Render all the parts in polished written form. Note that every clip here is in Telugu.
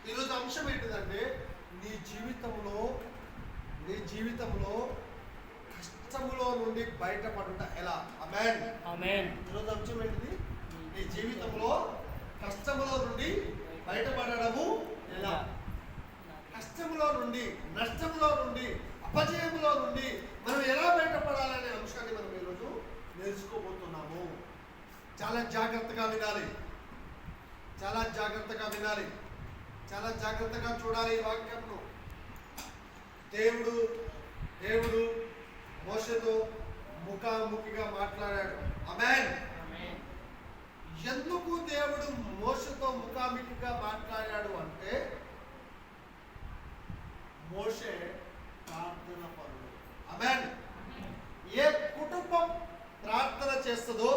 ఈరోజు అంశం ఏంటిదంటే నీ జీవితంలో కష్టములో నుండి బయటపడుట ఎలా. ఆమేన్ ఆమేన్. ఈరోజు అంశం ఏంటిది? నీ జీవితంలో కష్టములో నుండి బయటపడడము ఎలా. కష్టములో నుండి, నష్టములో నుండి, అపజయములో నుండి మనం ఎలా బయటపడాలనే అంశాన్ని మనం ఈరోజు నేర్చుకోబోతున్నాము. చాలా జాగ్రత్తగా వినాలి, చాలా జాగ్రత్తగా వినాలి, చాలా జాగ్రత్తగా చూడాలి ఈ వాక్యంను. దేవుడు మోషేతో ముఖాముఖిగా మాట్లాడాడు. ఆమేన్. ఎందుకు దేవుడు మోషేతో ముఖాముఖిగా మాట్లాడాడు అంటే మోషే ప్రార్థన పరుడు. ఆమేన్. ఏ కుటుంబం ప్రార్థన చేస్తుందో,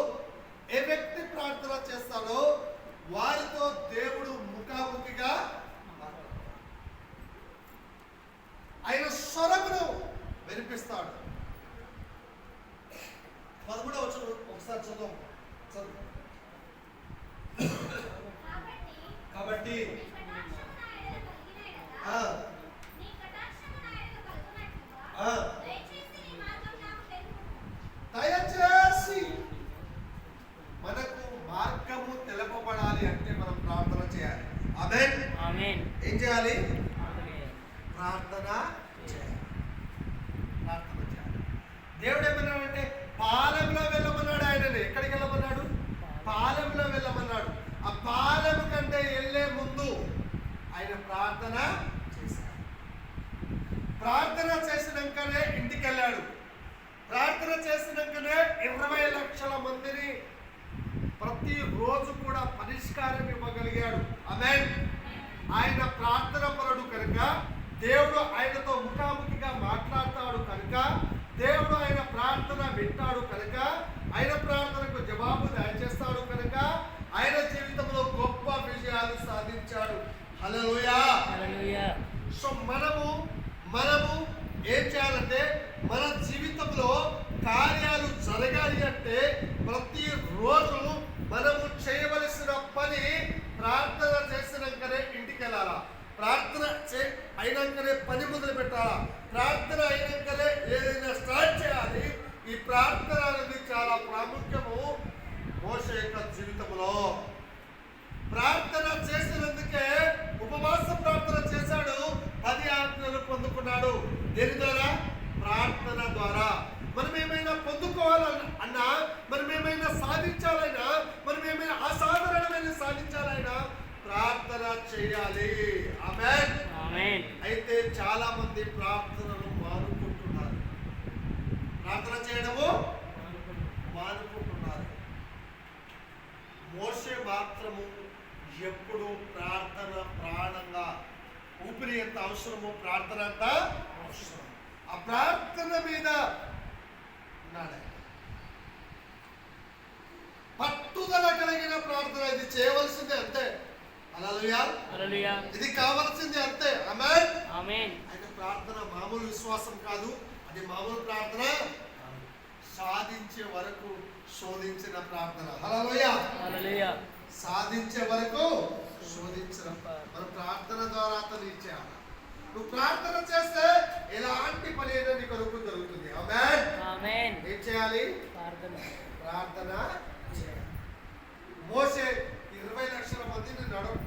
ఏ వ్యక్తి ప్రార్థన చేస్తాడో వారితో దేవుడు ముఖాముఖిగా ఆయన స్వరమును వినిపిస్తాడు. 13వ వచనం ఒకసారి చదువు. కాబట్టి దయచేసి మనకు మార్గము తెలపబడాలి అంటే మనం ప్రార్థన చేయాలి. ఆమేన్ ఆమేన్. ఏం చేయాలి? ప్రార్థన చేయాలి. ప్రార్థన చేయాలి. దేవుడు ఏమన్నాడంటే పాలెంలో వెళ్ళమన్నాడు. ఆయనని ఎక్కడికి వెళ్ళమన్నాడు? పాలెంలో వెళ్ళమన్నాడు. ఆ పాలెం కంటే వెళ్ళే ముందు ఆయన ప్రార్థన చేశాడు. ప్రార్థన చేసినాకనే ఇంటికి వెళ్ళాడు. ప్రార్థన చేసినాకనే 20 లక్షల మందిని ప్రతి రోజు కూడా పరిష్కారం ఇవ్వగలిగాడు. ఆమేన్. ఆయన ప్రార్థన పరుడు కనుక దేవుడు ఆయనతో ముఖాముఖిగా మాట్లాడతాడు కనుక, దేవుడు ఆయన ప్రార్థన వింటాడు కనుక, ఆయన ప్రార్థనకు జవాబు దయచేస్తాడు కనుక ఆయన జీవితంలో గొప్ప విజయాలు సాధించాడు. హల్లెలూయా హల్లెలూయా. సో మనము ఏం చేయాలంటే మన జీవితంలో కార్యాలు జరగాలి అంటే ప్రతి రోజు మనము చేయవలసిన పని ప్రార్థన చేసినాకనే ఇంటికి వెళ్ళాలా. ప్రార్థన అయినాకనే పని మొదలు పెట్టాలా. ప్రార్థన అయినాకనే ఏదైనా స్టార్ట్ చేయాలి. ఈ ప్రార్థన అనేది చాలా ప్రాముఖ్యము మోషే యొక్క జీవితంలో. ప్రార్థన చేసినందుకే ఉపవాస ప్రార్థన చేశాడు. 10 ఆజ్ఞలు పొందుకున్నాడు. దేని ద్వారా? ప్రార్థన ద్వారా. మనం ఏమైనా పొందుకోవాలన్నా, మనం ఏమైనా సాధించాలైనా, మనం ఏమైనా అసాధారణమైన సాధించాలైనా ప్రార్థన చేయాలి. ఆమేన్ ఆమేన్. అయితే చాలా మంది ప్రార్థనను మానుకుంటున్నారు. ప్రార్థన చేయడము మానుకుంటున్నారు. మోషే మాత్రము ఎప్పుడు ప్రార్థన ప్రాణంగా, ఊపిరి ఎంత అవసరమో ప్రార్థన అంత అవసరం. ఆ ప్రార్థన మీద ఉన్నాడు. పట్టుదల కలిగిన ప్రార్థన. ఇది చేయవలసిందే అంతే. హల్లెలూయా హల్లెలూయా. ఇది కావాల్సిందే అంతే. ఆమేన్ ఆమేన్. అయితే ప్రార్థన మామూలు విశ్వాసం కాదు, అది మామూలు ప్రార్థన. సాధించే వరకు శోధించిన ప్రార్థన. హల్లెలూయా హల్లెలూయా. సాధించే వరకు శోధించిన మన ప్రార్థన ద్వారా అతను ఇచ్చేయాలి. నువ్వు ప్రార్థన చేస్తే ఎలాంటి పని అయినా నీ కొరకు జరుగుతుంది. ఆమేన్ ఆమేన్. ఏం చేయాలి? ప్రార్థన చేయాలి. మోషే 20 లక్షల మందిని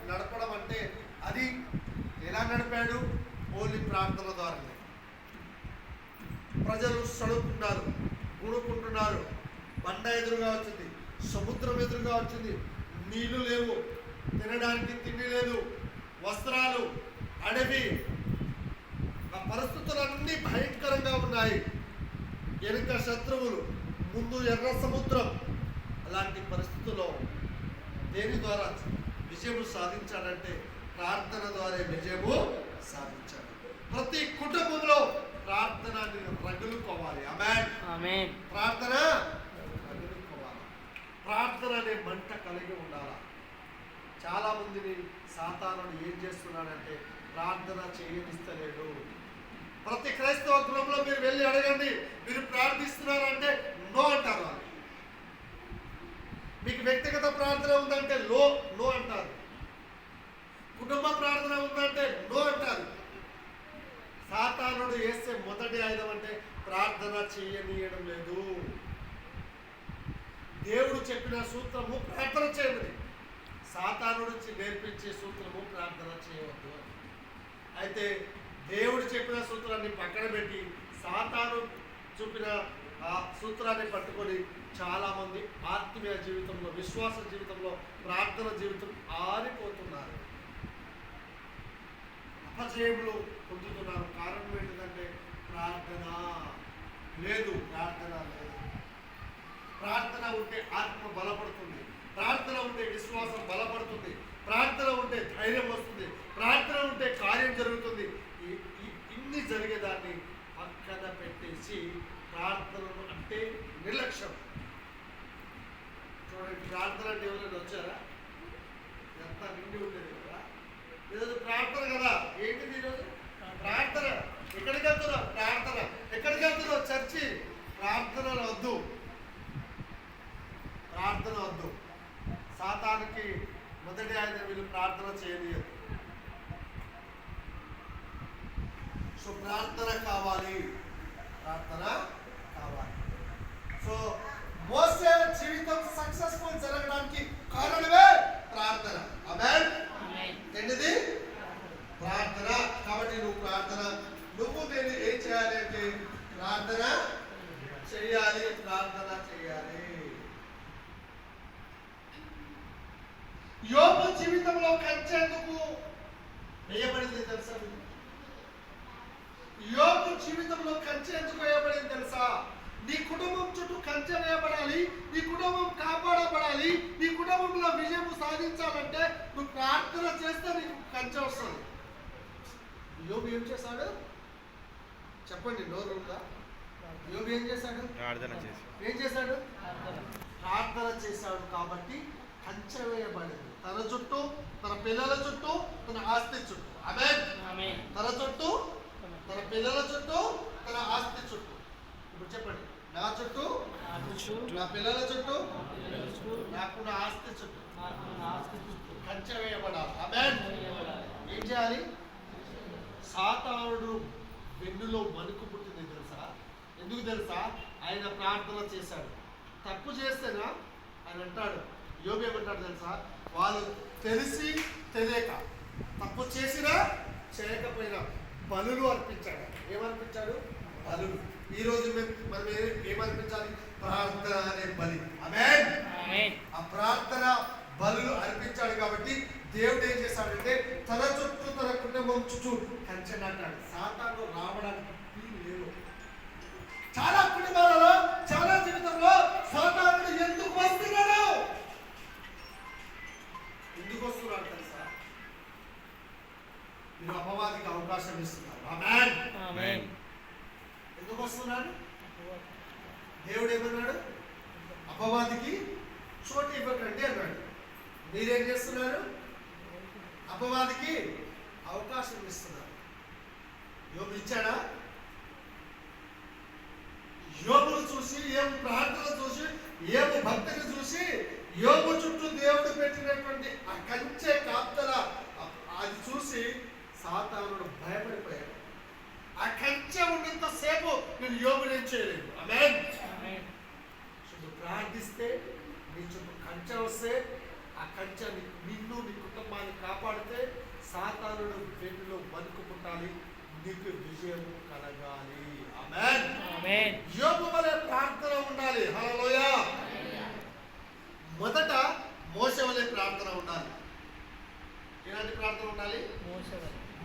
నడపడం అంటే అది ఎలా నడిపాడు? ఓన్లీ ప్రార్థన ద్వారానే. ప్రజలు సడుకుంటున్నారు, గుణుకుంటున్నారు. బండ ఎదురుగా వచ్చింది, సముద్రం ఎదురుగా వచ్చింది, నీళ్లు లేవు, తినడానికి తిండి లేదు, వస్త్రాలు, అడవి, ఆ పరిస్థితులన్నీ భయంకరంగా ఉన్నాయి. వెనుక శత్రువులు, ముందు ఎర్ర సముద్రం. అలాంటి పరిస్థితుల్లో దేని ద్వారా విజయము సాధించాడంటే ప్రార్థన ద్వారా విజయము సాధించాడు. ప్రతి కుటుంబంలో ప్రార్థన రగులుకోవాలి. ఆమేన్ ఆమేన్. ప్రార్థన రగులుకోవాలి. ప్రార్థన అనే మంట కలిగి ఉండాలి. చాలా మందిని సాతాను ఏం చేస్తున్నాడంటే ప్రార్థన చేయనిస్తలేడు. ప్రతి క్రైస్తవ గృహంలో మీరు వెళ్ళి అడగండి, మీరు ప్రార్థిస్తున్నారంటే నో అంటారు. మీకు వ్యక్తిగత ప్రార్థన ఉందంటే నో అంటారు. కుటుంబ ప్రార్థన ఉందా చెప్పిన సూత్రము ప్రార్థన చేయమని, సాతానుడు నేర్పించే సూత్రము ప్రార్థన చేయవద్దు అని. అయితే దేవుడు చెప్పిన సూత్రాన్ని పక్కన పెట్టి సాతాను చూపిన ఆ సూత్రాన్ని పట్టుకొని చాలామంది ఆత్మీయ జీవితంలో, విశ్వాస జీవితంలో, ప్రార్థన జీవితం ఆరిపోతున్నారు, అపజయములు పొందుతున్నారు. కారణం ఏంటంటే ప్రార్థన లేదు. ప్రార్థన ఉంటే ఆత్మ బలపడుతుంది, ప్రార్థన ఉంటే విశ్వాసం బలపడుతుంది, ప్రార్థన ఉంటే ధైర్యం వస్తుంది, ప్రార్థన ఉంటే కార్యం జరుగుతుంది. ఇన్ని జరిగేదాన్ని పక్కన పెట్టేసి ప్రార్థనలు అంటే నిర్లక్ష్యం. చూడండి, ప్రార్థన అంటే ఎవరైనా వచ్చారా? ఎంత నిండి ఉండేది కదా. ఈరోజు ప్రార్థన కదా. ఏంటిది ఈరోజు ప్రార్థన? ఎక్కడికి వెళ్తున్నావు? ప్రార్థన. ఎక్కడికి వెళ్తున్నావు? చర్చి. ప్రార్థనలు వద్దు, ప్రార్థన వద్దు. సాతానికి మొదటి ఆయన వీళ్ళు ప్రార్థన చేయలేదు. సో ప్రార్థన కావాలి, ప్రార్థన కావాలి. సో మోసే జీవితం సక్సెస్ఫుల్ జరగడానికి కారణమే ప్రార్థన. ఆమేన్. ఏంటిది? ప్రార్థన. కాబట్టి నువ్వు నేను ఏం చేయాలి అంటే ప్రార్థన చేయాలి, ప్రార్థన చేయాలి. యోబు జీవితంలో కంచె ఎందుకు వేయబడింది తెలుసా? యోబు జీవితంలో కంచె ఎందుకు వేయబడింది తెలుసా? నీ కుటుంబం చుట్టూ కంచె వేయబడాలి, నీ కుటుంబం కాపాడబడాలి, నీ కుటుంబంలో విజయం సాధించాలంటే నువ్వు ప్రార్థన చేస్తే నీకు కంచె వస్తుంది. యోబు ఏం చేశాడు చెప్పండి? నోరుందా? యోబు ఏం చేశాడు? ఏం చేశాడు? ప్రార్థన చేశాడు. కాబట్టి కంచె వేయబడింది తన చుట్టూ, తన పిల్లల చుట్టూ, తన ఆస్తి చుట్టూ. ఆమేన్. తన చుట్టూ, తన పిల్లల చుట్టూ, తన ఆస్తి చుట్టూ. ఇప్పుడు చెప్పండి, నా చుట్టూ, నా పిల్లల చుట్టూ, నాకు నా ఆస్తి చుట్టూ కంచె వేయబడాలి. ఆమేన్. ఏం చేయాలి? సాతానుడు వెన్నులో వణుకు పుట్టింది తెలుసా? ఎందుకు తెలుసా? ఆయన ప్రార్థన చేశాడు. తప్పు చేస్తేనా ఆయన అంటాడు, యోబు ఏమంటాడు తెలుసా? వాళ్ళు తెలిసి తెలియక తప్పు చేసినా చేయకపోయినా బలులు అర్పించాడు. ఏమర్పించాడు? బలులు. ఈరోజు మనం ఏమర్పించాలి? ప్రార్థన అనే బలి. ఆమేన్. ఆ ప్రార్థన బలులు అర్పించాడు. కాబట్టి దేవుడు ఏం చేశాడంటే తన చుట్టూ, తన కుటుంబం చుట్టూ కంచె నాటాడు. సాతాను రావడానికి లేదు. చాలా కుటుంబాలలో, చాలా జీవితంలో సాతానుడు ఎందుకు వస్తున్నాడు? ఎందుకు వస్తున్నాడు తెలుసా? మీరు అపవాదికి అవకాశం ఇస్తున్నారు. ఆమేన్. ఎందుకు వస్తున్నాడు? దేవుడు ఏమన్నాడు? అపవాదికి చోటు ఇవ్వకండి అన్నాడు. మీరేం చేస్తున్నారు? అపవాదికి అవకాశం ఇస్తున్నారు. యోబు ఇచ్చాడా? యోబును చూసి, యోబు ప్రార్థన చూసి, యోబు భక్తిని చూసి, యోబు చుట్టూ దేవుడు పెట్టినటువంటి ఆ కంచె కాపుదల అది చూసి సాతానుడు భయపడిపోయాడు. ఆ కంచె ఉన్నంత సేపు నేను యోబుని ఏం చేయలేదు. ఆమేన్. చుట్టూ ప్రార్థిస్తే నీ చుట్టూ కంచె వస్తే, ఆ కంచె నిన్ను, నీ కుటుంబాన్ని కాపాడితే సాతానుడు వెన్నులో వణుకు పుట్టాలి, నీకు విజయం కలగాలి. ఆమేన్. యోబు వలె ప్రార్థన ఉండాలి. హల్లెలూయా. మొదట మోషే వలె ప్రార్థన ఉండాలి. ఎలాంటి ప్రార్థన ఉండాలి?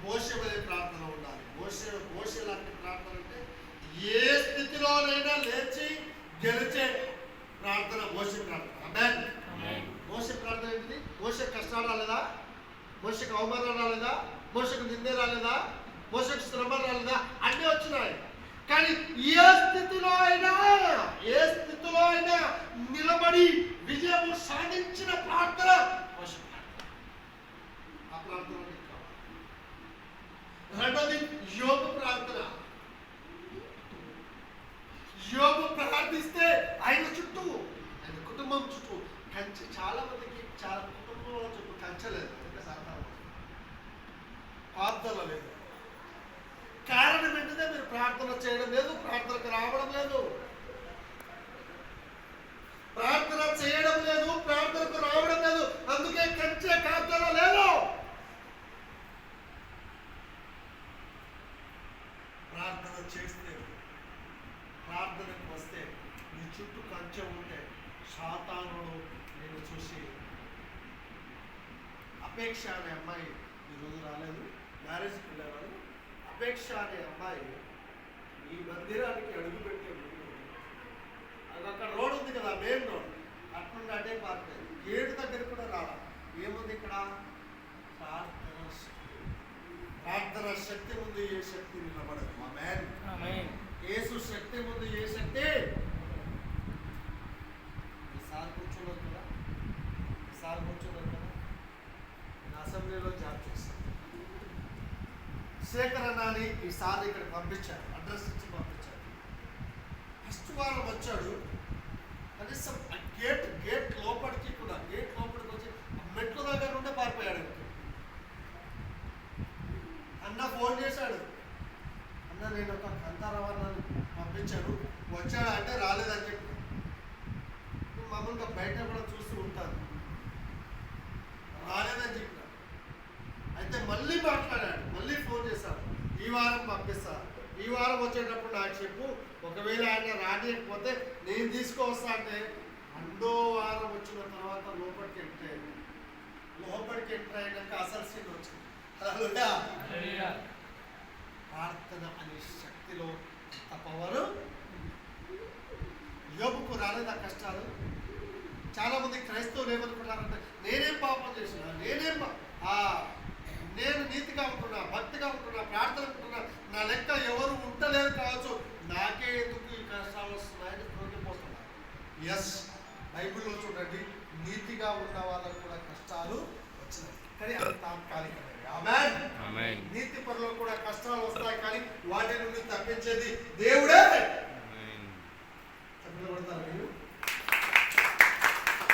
మోషే వలె ప్రార్థన ఉండాలి. మోషే లాంటి ప్రార్థన అంటే ఏ స్థితిలోనైనా లేచి గెలిచే ప్రార్థన మోషే ప్రార్థన. ఆమేన్. మోషే ప్రార్థన ఏంటిది? మోషే కష్టాలు రాలేదా? మోషకు అవమానం రాలేదా? మోషకు నిందే రాలేదా? మోషకు శ్రమ రాలేదా? అన్నీ వచ్చినాయి. కానీ ఏ స్థితిలో అయినా నిలబడి విజయం సాధించిన ప్రార్థన మోషే ప్రార్థన. ఆ ప్రార్థన రెండోది యోబు ప్రార్థన. యోబు ప్రార్థిస్తే ఆయన చుట్టూ, ఆయన కుటుంబం చుట్టూ కంచె. చాలా మందికి, చాలా కుటుంబంలో చుట్టూ కంచె లేదు, ప్రార్థన లేదు. కారణం ఏంటంటే మీరు ప్రార్థన చేయడం లేదు, ప్రార్థనకు రావడం లేదు, ప్రార్థన చేయడం లేదు. అపేక్ష అనే అమ్మాయి ఈరోజు రాలేదు, మ్యారేజ్కి వెళ్ళేవాడు. అపేక్ష అనే అమ్మాయి ఈ మందిరానికి అడుగుపెట్టే ముందు అక్కడ రోడ్ ఉంది కదా, మెయిన్ రోడ్, అట్నుండి అటే పారిపోయింది. గేటు దగ్గర కూడా రాలా. ఏముంది ఇక్కడ? ప్రార్థన శక్తి ముందు ఏ శక్తి నిలబడదు. ఆమేన్. యేసు శక్తి ముందు ఏ శక్తి? ఈసారి కూర్చున్నారు కదా, ఈసారి కూర్చున్నారు కదా, నేను అసెంబ్లీలో జాబ్ చేస్తాను. శేఖర్ అన్నాని ఈసారి ఇక్కడ పంపించారు, అడ్రస్ ఇచ్చి పంపించారు. ఫస్ట్ వారం వచ్చాడు, కనీసం గేట్ లోపలికి కూడా, గేట్ లోపలికి వచ్చి మెట్ల దగ్గర నుండే పారిపోయాడు. అన్న ఫోన్ చేశాడు, అన్న నేను ఒక కంతారవాణాన్ని పంపించాను, వచ్చాడా అంటే రాలేదని చెప్పి. మామూలుగా బయట కూడా చూస్తూ ఉంటాను, రాలేదని చెప్పిన. అయితే మళ్ళీ మాట్లాడాడు, మళ్ళీ ఫోన్ చేశాడు, ఈ వారం పంపిస్తాను, ఈ వారం వచ్చేటప్పుడు నాకు చెప్పు, ఒకవేళ ఆయన రానియకపోతే నేను తీసుకొస్తా అంటే. రెండో వారం వచ్చిన తర్వాత లోపలికి ఎంటర్ అయినాక అసలు సీన్ వచ్చింది. ప్రార్థన అనే శక్తిలో అంత పవరు. యోబుకు రాలేదా కష్టాలు? చాలా మంది క్రైస్తవులు ఏమనుకుంటారంటే, నేనేం పాపం చేసినా, నేను నీతిగా ఉంటున్నా, భక్తిగా ఉంటున్నా, ప్రార్థన ఉంటున్నా, నా లెక్క ఎవరు ఉండలేరు కావచ్చు, నాకే ఎందుకు ఈ కష్టాలు వస్తున్నాయని కృంగిపోతున్నారు. ఎస్, బైబిల్లో చూడండి, నీతిగా ఉన్న వాళ్ళకు కూడా కష్టాలు వచ్చినాయి, కానీ అది తాత్కాలికమే. ఆమేన్. నీతి పరులో కూడా కష్టాలు వస్తాయి, కానీ వాటి నుండి తప్పించేది దేవుడే.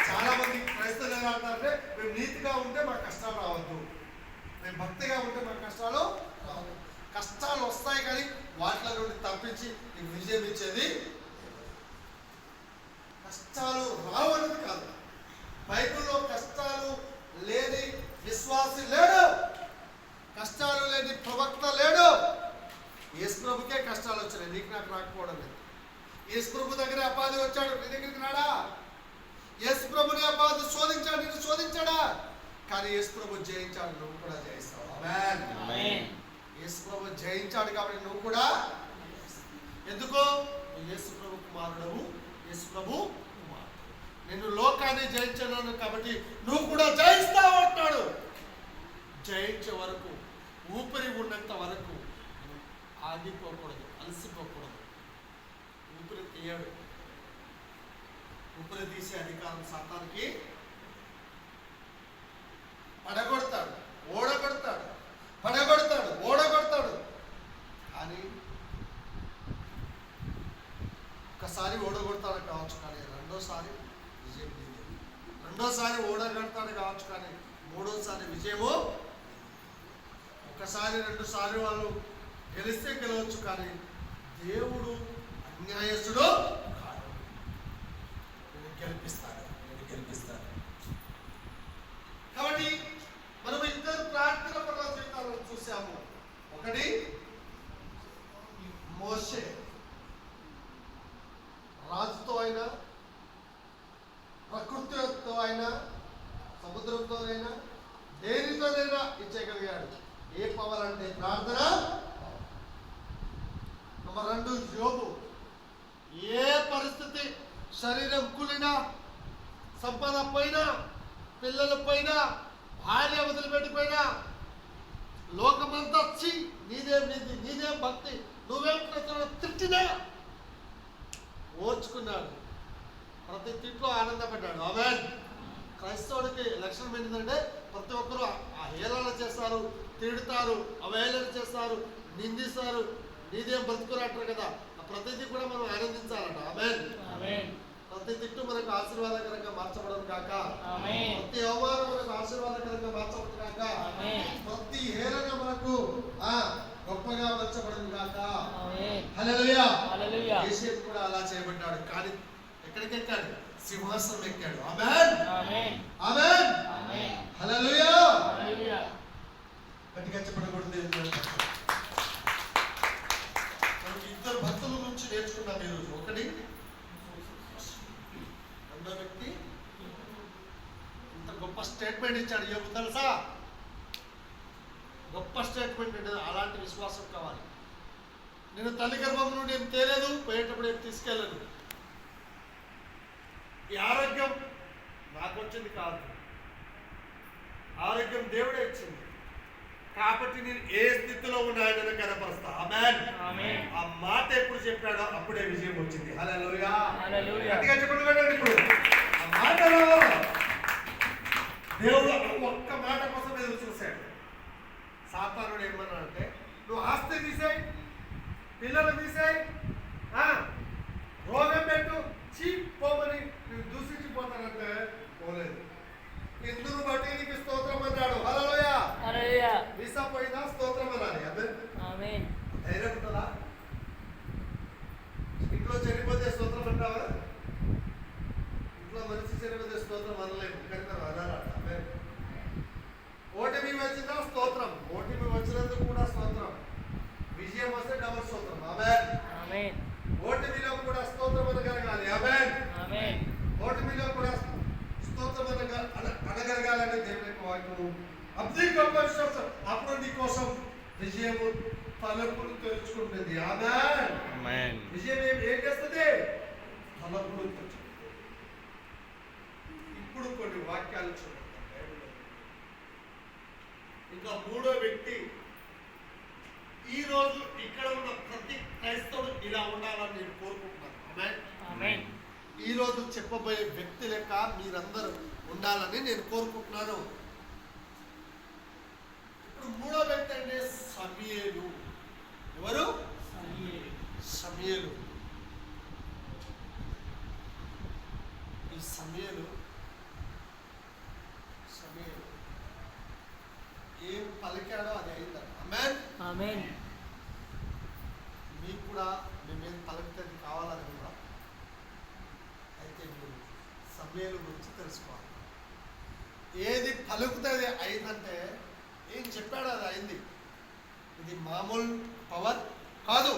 చాలా మంది క్రైస్తవులు ఎలా అంటారంటే, మేము నీతిగా ఉంటే మాకు కష్టాలు రావద్దు, మేము భక్తిగా ఉంటే మాకు కష్టాలు రావద్దు. కష్టాలు వస్తాయి, కానీ వాటిల నుండి తప్పించి నీకు విజయం ఇచ్చేది. కష్టాలు రావనేది కాదు. బైబిల్లో కష్టాలు లేని విశ్వాసి లేడు, కష్టాలు లేని ప్రవక్త లేడు. యేసు ప్రభుకే కష్టాలు వచ్చినాయి, నీకు నాకు రాకపోవడం లేదు. యేసు ప్రభు దగ్గర అపాధి వచ్చాడు, నీ దగ్గరికి రాడా? యేసు ప్రభుని అపాధి శోధించాడు, నిన్ను శోధించాడా? కానీ యేసు ప్రభు జయించాడు, నువ్వు కూడా జయిస్తావు. ఆమేన్. యేసు ప్రభు జయించాడు కాబట్టి నువ్వు కూడా. ఎందుకో? యేసు ప్రభు కుమారుడవు, యేసు ప్రభు కుమారుడు. నిన్ను లోకాన్ని జయించాను కాబట్టి నువ్వు కూడా జయిస్తావు అంటాడు. జయించే వరకు, ఊపిరి ఉన్నంత వరకు ఆగిపోకూడదు, అలసిపోకూడదు. ఊపిరి తీయడు, ఊపిరి తీసే అధికారం సాతానికి. పడగొడతాడు, ఓడగొడతాడు, పడగొడతాడు, ఓడగొడతాడు. కానీ ఒకసారి ఓడగొడతాడు కావచ్చు, కానీ రెండోసారి విజయం లేదు. రెండోసారి ఓడగొడతాడు కావచ్చు, కానీ మూడోసారి విజయము. ఒకసారి 2 సార్లు వాళ్ళు గెలిస్తే గెలవచ్చు, కానీ దేవుడు అన్యాయస్తుడు కాదు. గెలిపిస్తాడు. కాబట్టి మనం ఇద్దరు ప్రార్థన పరుల జీవితాలను చూసాము. ఒకటి మోషే, రాజుతో అయినా, ప్రకృతితో అయినా, సముద్రంతో అయినా, దేనితోనైనా ఇచ్చేయగలిగాడు. ఏ పవర్ అంటే ప్రార్థన. నెంబర్ 2 యోబు. ఏ పరిస్థితి, శరీరం కూలినా, సంపద పోయినా, పిల్లల పోయినా, భార్య వదిలిపెట్టిపోయినా, లోకమంతా నీదేం భక్తి, నువ్వేం తిట్టినా ఓర్చుకున్నాడు. ప్రతి తిట్లో ఆనందపడ్డాడు. ఆమేన్. క్రైస్తవుడికి లక్షణం ఏంటంటే, ప్రతి ఒక్కరూ హేళన చేస్తారు, తిడతారు, అవహేళన చేస్తారు, నిందిస్తారు, నీదేం బ్రతుకులు అంటారు కదా. ప్రతిదీ కూడా మనం ఆనందించాలంట. ఆమేన్. ప్రతి తిట్టు మనకు ఆశీర్వాదకరంగా మార్చబడదు కాక, ప్రతి అవమానం మనకు ఆశీర్వాదకరంగా మార్చబడదు కాక, ప్రతి హేళన మనకు గొప్పగా మార్చబడదు కాక. హల్లెలూయా. యేసేపు కూడా అలా చేయబడ్డాడు, కానీ ఎక్కడికి ఎక్కాడు? సింహాసనం ఎక్కాడు. ఆమేన్. హల్లెలూయా. గట్టిగా చెప్పబడుతుంది. ఇద్దరు భక్తుల నుంచి నేర్చుకున్నాం ఈరోజు. ఒకటి, రెండో వ్యక్తి ఇంత గొప్ప స్టేట్మెంట్ ఇచ్చాడు. ఏమో తెలుసా? గొప్ప స్టేట్మెంట్ అంటే అలాంటి విశ్వాసం కావాలి. నేను తల్లి గర్భం నుండి ఏం తేలేదు, పోయేటప్పుడు ఏం తీసుకెళ్ళను. ఈ ఆరోగ్యం నాకు వచ్చింది కాదు, ఆరోగ్యం దేవుడే ఇచ్చింది. కాబట్టి నేను ఏ స్థితిలో ఉన్న ఆయనను కనపరుస్తా. ఆమేన్. ఆ మాట ఎప్పుడు చెప్పాడో అప్పుడే విజయం వచ్చింది. హల్లెలూయా. గట్టిగా చెప్పండి. ఇప్పుడు ఆ మాటలో దేవుడు ఒక్క మాట కోసం ఎదురు చూశాడు. సాతానుడు ఏమన్నాడంటే, నువ్వు ఆస్తి తీసేయి, పిల్లలు తీసేయి, రోగం పెట్టు, పోమని నువ్వు దూషించిపోతానంటే పోలేదు. ఇందును బట్టి నీకు స్తోత్రం అన్నాడు. హల్లెలూయా. వీసా పోయినా స్తోత్రం అనాలి. ఆమేన్. ధైర్యం ఉంటుందా? ఇంట్లో చనిపోతే స్తోత్రం అంటావా? ఇంట్లో మనిషి చనిపోతే స్తోత్రం అనలేము, కనుక అనాలట. ఓటమి వచ్చిందా స్తోత్రం, ఓటమి వచ్చినందుకు కూడా స్తోత్రం, విజయం వస్తే డబుల్ స్తోత్రం. ఆమేన్. ఓటమిలో కూడా స్తోత్రం అనగలగాలి. ఆమేన్. ఓటమిలో కూడా స్తోత్రం అనగలగాలని దేవుని యొక్క వాక్యము. అప్పుడు నీ కోసం విజయము తలుపులు తెరుచుకుంటుంది. ఆమేన్. విజయం ఏం చేస్తుంది? తలుపులు తెరుచుకుంటుంది. ఇప్పుడు కొన్ని వాక్యాలు చూడండి. ఇంకా మూడో వ్యక్తి, ఈ రోజు ఇక్కడ ఉన్న ప్రతి క్రైస్తవుడు ఇలా ఉండాలని నేను కోరుకుంటున్నాను. ఆమేన్. ఈ రోజు చెప్పబోయే వ్యక్తి లెక్క మీరందరూ ఉండాలని నేను కోరుకుంటున్నాను. ఇప్పుడు మూడో వ్యక్తి అంటే సమూయేలు. ఎవరు? సమూయేలు. ఈ సమూయేలు ఏం పలికాడో అది అయిందట. ఆమేన్. మీకు కూడా మేమేం పలికితే కావాలని కూడా అయితే మీరు సమూయేలు గురించి తెలుసుకోవాలి. ఏది పలుకుతుంది అయిందంటే ఏం చెప్పాడో అది అయింది. ఇది మామూలు పవర్ కాదు.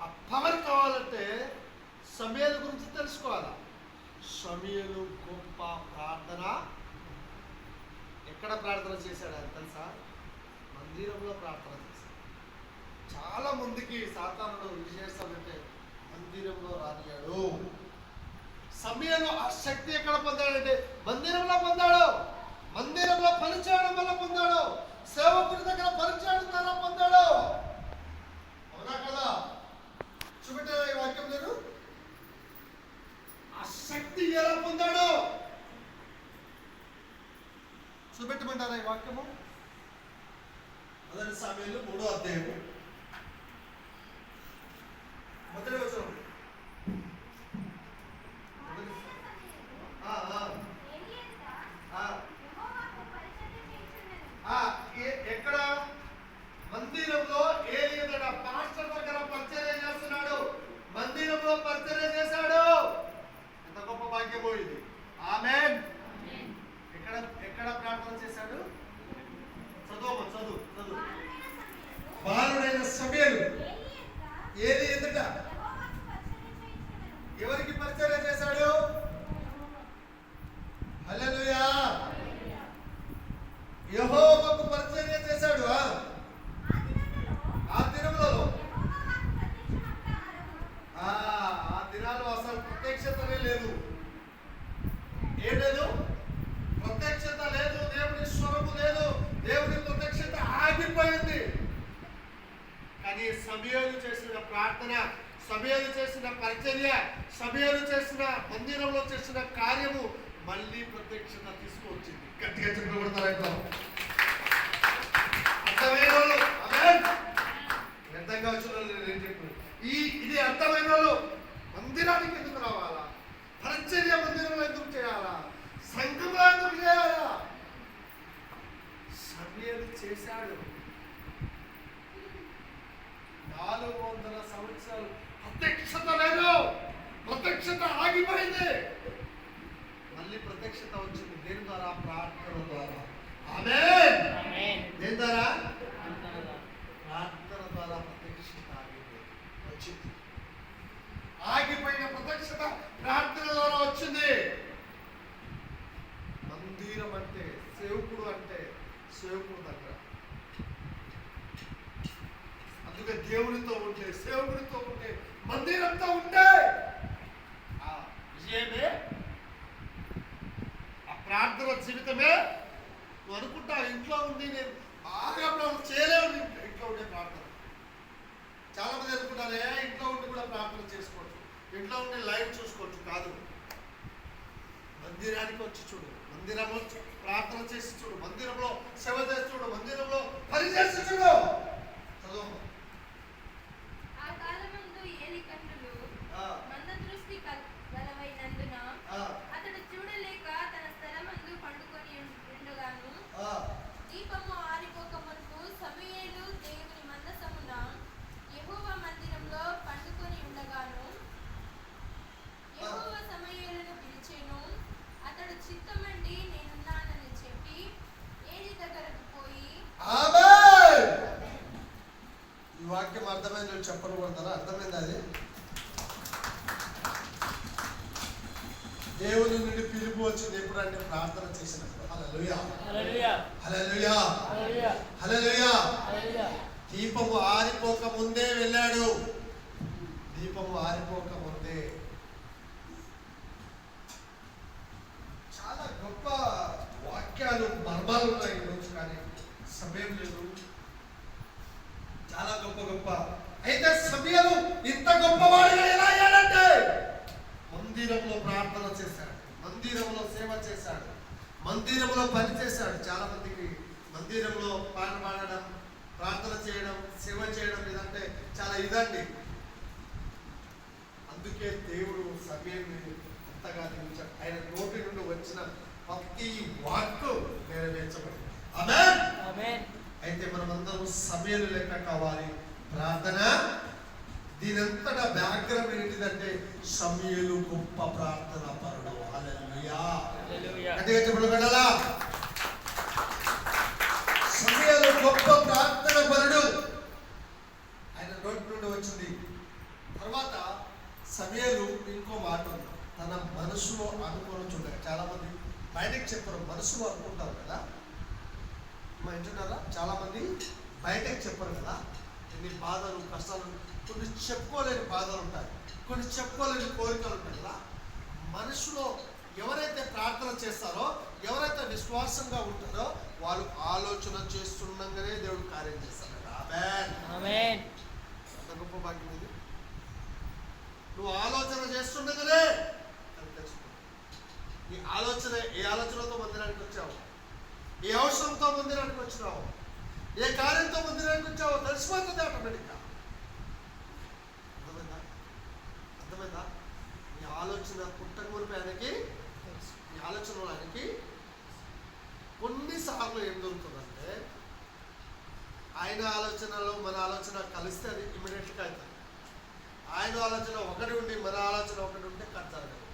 ఆ పవర్ కావాలంటే సమూయేలు గురించి తెలుసుకోవాలి. సమూయేలు గొప్ప ప్రార్థన. ఎక్కడ ప్రార్థన చేశాడు అని తెలుసా? మందిరంలో ప్రార్థన చేశాడు. చాలా మందికి సాతానుడు విశేషం అంటే మందిరంలో రానియాడు. సమూయేలు ఆ శక్తి ఎక్కడ పొందాడంటే మందిరంలో పొందాడు. మందిరంలో పనిచేయడం వల్ల పొందాడు. సేవకుడి దగ్గర పనిచేయడం ద్వారా పొందాడు. అవునా కదా? చూపెట్టారా ఈ వాక్యం? నేను ఆ శక్తి ఎలా పొందాడు చూపెట్టమంటారా ఈ వాక్యము? మొదటి సమూయేలు 3వ అధ్యాయము మొదటి వచనం. ఎక్కడ? మందిరంలో ఏలియా పాస్టర్ దగ్గర పరిచర్య చేస్తున్నాడు. మందిరంలో పరిచర్య చేశాడు. ఎంత గొప్ప భాగ్యమో ఇది. ఆమేన్. ఎక్కడ ప్రార్థన చేశాడు? చదువు. బాలుడైన సమూయేలు ఏలి ఎదుట ఎవరికి పరిచర్య చేశాడు? హల్లెలూయా. యెహోవాకు పరిచర్య చేశాడు. ఆ దినములలో ఆ దినాలు అసలు ప్రత్యక్షతనే లేదు. ఏం లేదు? ప్రత్యక్షత లేదు. దేవుని స్వరము లేదు. దేవుని ప్రత్యక్షత ఆగిపోయింది. కానీ సమూయేలు చేసిన ప్రార్థన, సమూయేలు చేసిన పరిచర్య, సమూయేలు చేసిన మందిరంలో చేసిన కార్యము మళ్ళీ ప్రత్యక్షత తీసుకొచ్చింది. గట్టిగా చెప్పబడతారు. అర్థమైన వాళ్ళు అర్థంగా వచ్చిన వాళ్ళు నేను చెప్పాను. ఇది అర్థమైన వాళ్ళు మందిరానికి ఎందుకు రావాలా? పరిచర్య మందిరంలో ఎందుకు చేయాలా? సంఘంలో ఎందుకు చేయాలా? సమూయేలు చేశాడు. 400 సంవత్సరాలు ప్రత్యక్షత లేదు. ప్రత్యక్షత ఆగిపోయింది. మళ్ళీ ప్రత్యక్షత వచ్చింది. దేని ద్వారా? ప్రార్థన ద్వారా. ఆమేన్. దేని ద్వారా? ప్రార్థన ద్వారా ప్రత్యక్షత వచ్చింది. ఆగిపోయిన ప్రత్యక్షత ప్రార్థన ద్వారా వచ్చింది. మందిరం అంటే సేవకుడు దగ్గర దేవునితో ఉంటే, సేవకుడితో ఉంటే, మందిరంతో ఉంటే ఆ విజయమే, ఆ ప్రార్థన జీవితమే. నువ్వు అనుకుంటా ఇంట్లో ఉంది నేను బాగా చేయలేవు, ఇంట్లో ఉండే ప్రార్థన. చాలా మంది అనుకుంటారే ఇంట్లో ఉండి కూడా ప్రార్థన చేసుకోవచ్చు, ఇంట్లో ఉండి లైవ్ చూసుకోవచ్చు. కాదు, మందిరానికి వచ్చి చూడు, మందిరంలో ప్రార్థన చేసి చూడు, మందిరంలో సేవ చేసి చూడు, మందిరంలో పని చేసి చూడు. చదువు. ఆ కాలమందు ఏలి కన్నులు మందదృష్టి గలవైనందున అతడు చూడలేక తన స్థలమందు పండుకొని ఉండగాను, దీపము ఆరిపోక మునుపు సమూయేలు దేవుని మందసమున యెహోవా మందిరంలో పండుకొని ఉండగాను, యెహోవా సమూయేలును పిలిచెను. అతడు చిత్తమండి నేనున్నానని చెప్పి ఏలి దగ్గరకు పోయి, ఆమేన్. ఈ వాక్యం అర్థమైంది చెప్పను కొడతారా? అర్థమైంది అది? దేవుని నుండి పిలుపు వచ్చింది ఎప్పుడంటే ప్రార్థన చేసినప్పుడు. హల్లెలూయా, హల్లెలూయా, హల్లెలూయా, హల్లెలూయా, హల్లెలూయా. దీపము ఆరిపోక ముందే వెళ్ళాడు, దీపము ఆరిపోక ముందే. చాలా గొప్ప వాక్యాలు, మర్మాలు ఉన్నాయి ఈరోజు, కానీ సమయం లేదు. చాలా గొప్ప గొప్ప. అయితే సమయాలు ఇంత గొప్పవాడిగా ఎలా అయ్యాడంటే మందిరంలో ప్రార్థన చేశాడు, మందిరంలో సేవ చేశాడు, మందిరంలో పని చేశాడు. చాలా మందికి మందిరంలో పాట పాడడం, ప్రార్థన చేయడం, సేవ చేయడం ఇదంటే చాలా ఇదండి. అందుకే దేవుడు సమయాన్ని అంతగా దీవించాడు. ఆయన నోటి నుండి వచ్చిన ప్రతి వాక్కు నెరవేర్చబడింది. ఆమేన్, ఆమేన్. అయితే మనమందరం సమయాలు లెక్క కావాలి. ప్రార్థన దీనంతటా బ్యాక్గ్రౌండ్ ఏంటిదంటే సమయలు గొప్ప ప్రార్థన పరుడు. హల్లెలూయా, హల్లెలూయా. అంటే చెప్పండి బిడ్డలా, సమయలు గొప్ప ప్రార్థన పరుడు. ఆయన నోటి నుండి వచ్చింది. తర్వాత సమయలు ఇంకో మాట ఉంది, తన మనసులో అనుకోని చూడాలి. చాలా మంది బయటకు చెప్పరు, మనసులో అనుకుంటారు కదా. మా ఇంటున్నారా? చాలా మంది బయటకు చెప్పరు కదా. ఎన్ని బాధలు, కష్టాలు, కొన్ని చెప్పుకోలేని బాధలు ఉంటాయి, కొన్ని చెప్పుకోలేని కోరికలు ఉంటాయి కదా. మనసులో ఎవరైతే ప్రార్థన చేస్తారో, ఎవరైతే విశ్వాసంగా ఉంటారో వాళ్ళు ఆలోచన చేస్తుండగానే దేవుడు కార్యం చేస్తాడు. ఆమేన్, ఆమేన్. అంత గొప్ప భాగ్యం ఇది. నువ్వు ఆలోచన చేస్తుండగానే అది తెలుసుకో. నీ ఆలోచన, ఏ ఆలోచనతో మందిరానికి వచ్చావు, ఏ అవసరంతో మందిరానికి వచ్చినావు, ఏ కార్యంతో మందిరానికి వచ్చావో తెలిసిపోతుంది ఆటోమేటిక్గా. అర్థమైందా? అర్థమైందా? నీ ఆలోచన పుట్టక మునిపి ఆయనకి, నీ ఆలోచనలో ఆయనకి కొన్నిసార్లు ఏం దొరుకుతుందంటే ఆయన ఆలోచనలో మన ఆలోచన కలిస్తే అది ఇమీడియట్గా అవుతుంది. ఆయన ఆలోచన ఒకటి ఉండి మన ఆలోచన ఒకటి ఉంటే కట్ జరగదు,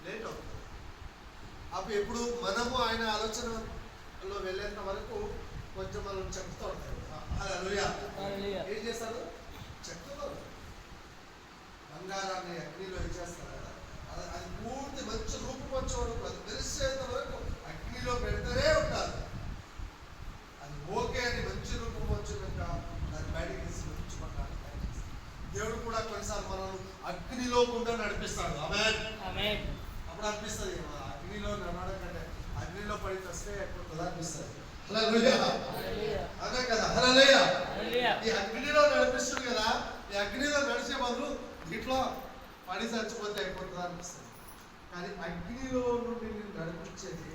లేట్ అవుతుంది. అప్పుడు ఎప్పుడు మనము ఆయన ఆలోచనలో వెళ్ళేంత వరకు కొంచెం మనం చెప్తూ ఉంటారు. హల్లెలూయా. ఏం చేస్తారు? చెప్తున్నారు. బంగారాన్ని అగ్నిలో ఇచ్చేస్తారు కదా, అది పూర్తి మంచి రూపం వచ్చే వరకు, అది మెరిసేంత వరకు అగ్నిలో పెడితేనే ఉంటారు. అది ఓకే అని మంచి రూపం వచ్చినాక దాన్ని బయటకి తీసి ఉంచుకుంటారు. దేవుడు కూడా కొన్నిసార్లు మనం అగ్నిలో గుండా నడిపిస్తాడు. ఆమేన్, ఆమేన్. అప్పుడు అనిపిస్తుంది అగ్నిలో నడవడం కంటే అగ్నిలో పడి వస్తే ఎక్కువ అనిపిస్తుంది. హల్లెలూయా, అదే కదా. హల్లెలూయా. ఈ అగ్నిలో నడిపిస్తుంది కదా, ఈ అగ్నిలో నడిచే బదులు ఇట్లా పడి చచ్చిపోతే అయిపోతుంది అనిపిస్తుంది. కానీ అగ్నిలో నుండి నేను నడిపించేది,